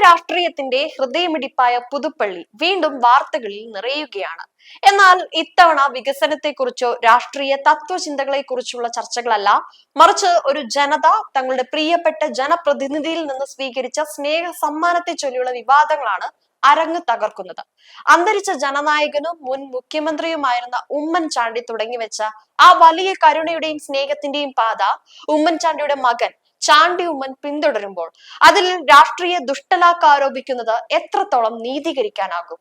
രാഷ്ട്രീയത്തിന്റെ ഹൃദയമിടിപ്പായ പുതുപ്പള്ളി വീണ്ടും വാർത്തകളിൽ നിറയുകയാണ്. എന്നാൽ ഇത്തവണ വികസനത്തെക്കുറിച്ചോ രാഷ്ട്രീയ തത്വചിന്തകളെ കുറിച്ചുള്ള ചർച്ചകളല്ല, മറിച്ച് ഒരു ജനത തങ്ങളുടെ പ്രിയപ്പെട്ട ജനപ്രതിനിധിയിൽ നിന്ന് സ്വീകരിച്ച സ്നേഹ സമ്മാനത്തെ ചൊല്ലിയുള്ള വിവാദങ്ങളാണ് അരങ്ങ് തകർക്കുന്നത്. അന്തരിച്ച ജനനായകനും മുൻ മുഖ്യമന്ത്രിയുമായിരുന്ന ഉമ്മൻചാണ്ടി തുടങ്ങിവെച്ച ആ വലിയ കരുണയുടെയും സ്നേഹത്തിന്റെയും പാത ഉമ്മൻചാണ്ടിയുടെ മകൻ ചാണ്ടി ഉമ്മൻ പിന്തുടരുമ്പോൾ അതിൽ രാഷ്ട്രീയ ദുഷ്ടലാക്ക് ആരോപിക്കുന്നത് എത്രത്തോളം നീതീകരിക്കാനാകും?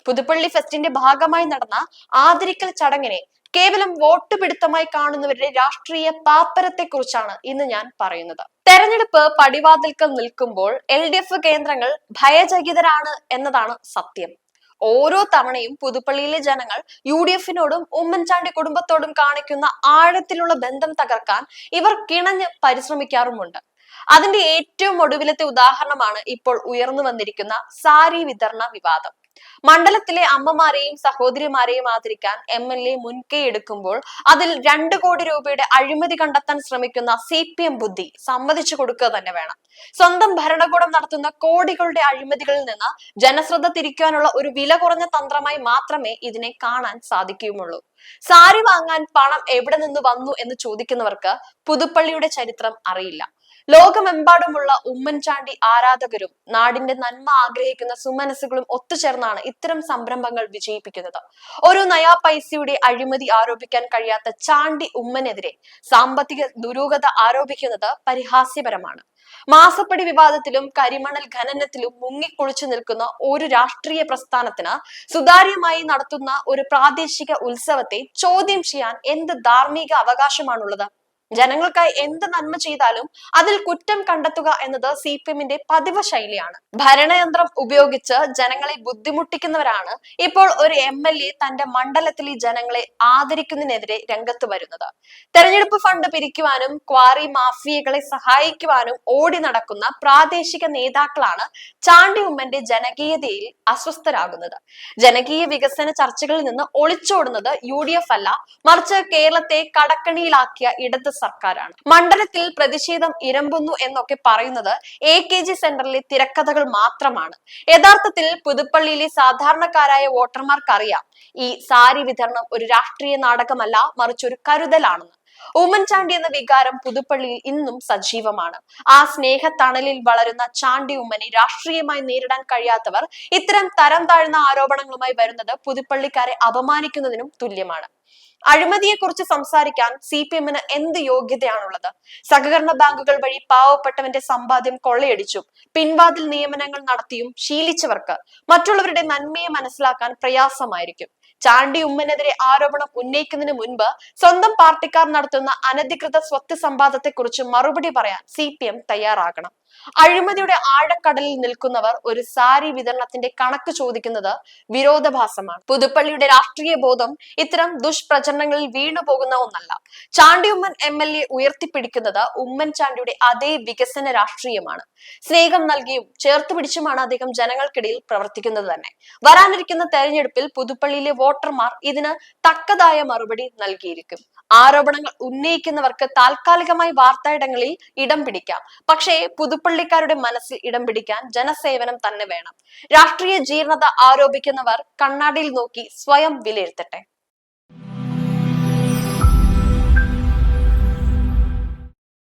പുതുപ്പള്ളി ഫെസ്റ്റിന്റെ ഭാഗമായി നടന്ന ആദരിക്കൽ ചടങ്ങിനെ കേവലം വോട്ട് പിടുത്തമായി കാണുന്നവരുടെ രാഷ്ട്രീയ പാപ്പരത്തെ കുറിച്ചാണ് ഇന്ന് ഞാൻ പറയുന്നത്. തെരഞ്ഞെടുപ്പ് പടിവാതിൽക്കൽ നിൽക്കുമ്പോൾ LDF കേന്ദ്രങ്ങൾ ഭയചകിതരാണ് എന്നതാണ് സത്യം. ഓരോ തവണയും പുതുപ്പള്ളിയിലെ ജനങ്ങൾ UDFനോടും ഉമ്മൻചാണ്ടി കുടുംബത്തോടും കാണിക്കുന്ന ആഴത്തിലുള്ള ബന്ധം തകർക്കാൻ ഇവർ കിണഞ്ഞ് പരിശ്രമിക്കാറുമുണ്ട്. അതിന്റെ ഏറ്റവും ഒടുവിലത്തെ ഉദാഹരണമാണ് ഇപ്പോൾ ഉയർന്നു വന്നിരിക്കുന്ന സാരി വിതരണ വിവാദം. മണ്ഡലത്തിലെ അമ്മമാരെയും സഹോദരിമാരെയും ആദരിക്കാൻ MLA മുൻകൈ എടുക്കുമ്പോൾ അതിൽ 2 കോടി രൂപയുടെ അഴിമതി കണ്ടെത്താൻ ശ്രമിക്കുന്ന CPM ബുദ്ധി സമ്മതിച്ചു കൊടുക്കുക തന്നെ വേണം. സ്വന്തം ഭരണകൂടം നടത്തുന്ന കോടികളുടെ അഴിമതികളിൽ നിന്ന് ജനശ്രദ്ധ തിരിക്കാനുള്ള ഒരു വില കുറഞ്ഞ തന്ത്രമായി മാത്രമേ ഇതിനെ കാണാൻ സാധിക്കുകയുള്ളൂ. സാരി വാങ്ങാൻ പണം എവിടെ നിന്ന് വന്നു എന്ന് ചോദിക്കുന്നവർക്ക് പുതുപ്പള്ളിയുടെ ചരിത്രം അറിയില്ല. ലോകമെമ്പാടുമുള്ള ഉമ്മൻചാണ്ടി ആരാധകരും നാടിന്റെ നന്മ ആഗ്രഹിക്കുന്ന സുമനസ്സുകളും ഒത്തുചേർന്നാണ് ഇത്തരം സംരംഭങ്ങൾ വിജയിപ്പിക്കുന്നത്. ഒരു നയാ പൈസയുടെ അഴിമതി ആരോപിക്കാൻ കഴിയാത്ത ചാണ്ടി ഉമ്മനെതിരെ സാമ്പത്തിക ദുരൂഹത ആരോപിക്കുന്നത് പരിഹാസ്യപരമാണ്. മാസപ്പടി വിവാദത്തിലും കരിമണൽ ഖനനത്തിലും മുങ്ങിക്കുളിച്ചു നിൽക്കുന്ന ഒരു രാഷ്ട്രീയ പ്രസ്ഥാനത്തിന് സുതാര്യമായി നടത്തുന്ന ഒരു പ്രാദേശിക ഉത്സവത്തെ ചോദ്യം ചെയ്യാൻ എന്ത് ധാർമ്മിക അവകാശമാണുള്ളത്? ജനങ്ങൾക്കായി എന്ത് നന്മ ചെയ്താലും അതിൽ കുറ്റം കണ്ടെത്തുക എന്നത് CPMന്റെ പതിവ് ശൈലിയാണ്. ഭരണയന്ത്രം ഉപയോഗിച്ച് ജനങ്ങളെ ബുദ്ധിമുട്ടിക്കുന്നവരാണ് ഇപ്പോൾ ഒരു MLA തന്റെ മണ്ഡലത്തിലെ ജനങ്ങളെ ആദരിക്കുന്നതിനെതിരെ രംഗത്ത് വരുന്നത്. തെരഞ്ഞെടുപ്പ് ഫണ്ട് പിരിക്കുവാനും ക്വാറി മാഫിയകളെ സഹായിക്കുവാനും ഓടി നടക്കുന്ന പ്രാദേശിക നേതാക്കളാണ് ചാണ്ടി ഉമ്മന്റെ ജനകീയതയിൽ അസ്വസ്ഥരാകുന്നത്. ജനകീയ വികസന ചർച്ചകളിൽ നിന്ന് ഒളിച്ചോടുന്നത് UDF അല്ല, മറിച്ച് കേരളത്തെ കടക്കണിയിലാക്കിയ ഇടത് സർക്കാരാണ്. മണ്ഡലത്തിൽ പ്രതിഷേധം ഇരമ്പുന്നു എന്നൊക്കെ പറയുന്നത് AKG സെന്ററിലെ തിരക്കഥകൾ മാത്രമാണ്. യഥാർത്ഥത്തിൽ പുതുപ്പള്ളിയിലെ സാധാരണക്കാരായ വോട്ടർമാർക്കറിയാം ഈ സാരി വിതരണം ഒരു രാഷ്ട്രീയ നാടകമല്ല, മറിച്ച് ഒരു കരുതലാണെന്ന്. ഉമ്മൻചാണ്ടി എന്ന വികാരം പുതുപ്പള്ളിയിൽ ഇന്നും സജീവമാണ്. ആ സ്നേഹത്തണലിൽ വളരുന്ന ചാണ്ടി ഉമ്മനെ രാഷ്ട്രീയമായി നേരിടാൻ കഴിയാത്തവർ ഇത്തരം തരം താഴ്ന്ന ആരോപണങ്ങളുമായി വരുന്നത് പുതുപ്പള്ളിക്കാരെ അപമാനിക്കുന്നതിനും തുല്യമാണ്. അഴിമതിയെക്കുറിച്ച് സംസാരിക്കാൻ CPMന് എന്ത് യോഗ്യതയാണുള്ളത്? സഹകരണ ബാങ്കുകൾ വഴി പാവപ്പെട്ടവന്റെ സമ്പാദ്യം കൊള്ളയടിച്ചും പിൻവാതിൽ നിയമനങ്ങൾ നടത്തിയും ശീലിച്ചവർക്ക് മറ്റുള്ളവരുടെ നന്മയെ മനസ്സിലാക്കാൻ പ്രയാസമായിരിക്കും. ചാണ്ടി ഉമ്മനെതിരെ ആരോപണം ഉന്നയിക്കുന്നതിന് മുൻപ് സ്വന്തം പാർട്ടിക്കാർ നടത്തുന്ന അനധികൃത സ്വത്ത് സമ്പാദത്തെ കുറിച്ച് മറുപടി പറയാൻ CPM തയ്യാറാകണം. അഴിമതിയുടെ ആഴക്കടലിൽ നിൽക്കുന്നവർ ഒരു സാരി വിതരണത്തിന്റെ കണക്ക് ചോദിക്കുന്നത് വിരോധാഭാസമാണ്. പുതുപ്പള്ളിയുടെ രാഷ്ട്രീയ ബോധം ഇത്തരം ദുഷ്പ്രചരണങ്ങളിൽ വീണു പോകുന്ന ഒന്നല്ല. ചാണ്ടി ഉമ്മൻ MLA ഉയർത്തിപ്പിടിക്കുന്നത് ഉമ്മൻചാണ്ടിയുടെ അതേ വികസന രാഷ്ട്രീയമാണ്. സ്നേഹം നൽകിയും ചേർത്ത് പിടിച്ചുമാണ് അദ്ദേഹം ജനങ്ങൾക്കിടയിൽ പ്രവർത്തിക്കുന്നത് തന്നെ. വരാനിരിക്കുന്ന തെരഞ്ഞെടുപ്പിൽ പുതുപ്പള്ളിയിലെ വോട്ടർമാർ ഇതിന് തക്കതായ മറുപടി നൽകിയിരിക്കും. ആരോപണങ്ങൾ ഉന്നയിക്കുന്നവർക്ക് താൽക്കാലികമായി വാർത്തായിടങ്ങളിൽ ഇടം പിടിക്കാം, പക്ഷേ പുതുപ്പള്ളിക്കാരുടെ മനസ്സിൽ ഇടം പിടിക്കാൻ ജനസേവനം തന്നെ വേണം. രാഷ്ട്രീയ ജീർണത ആരോപിക്കുന്നവർ കണ്ണാടിയിൽ നോക്കി സ്വയം വിലയിരുത്തട്ടെ.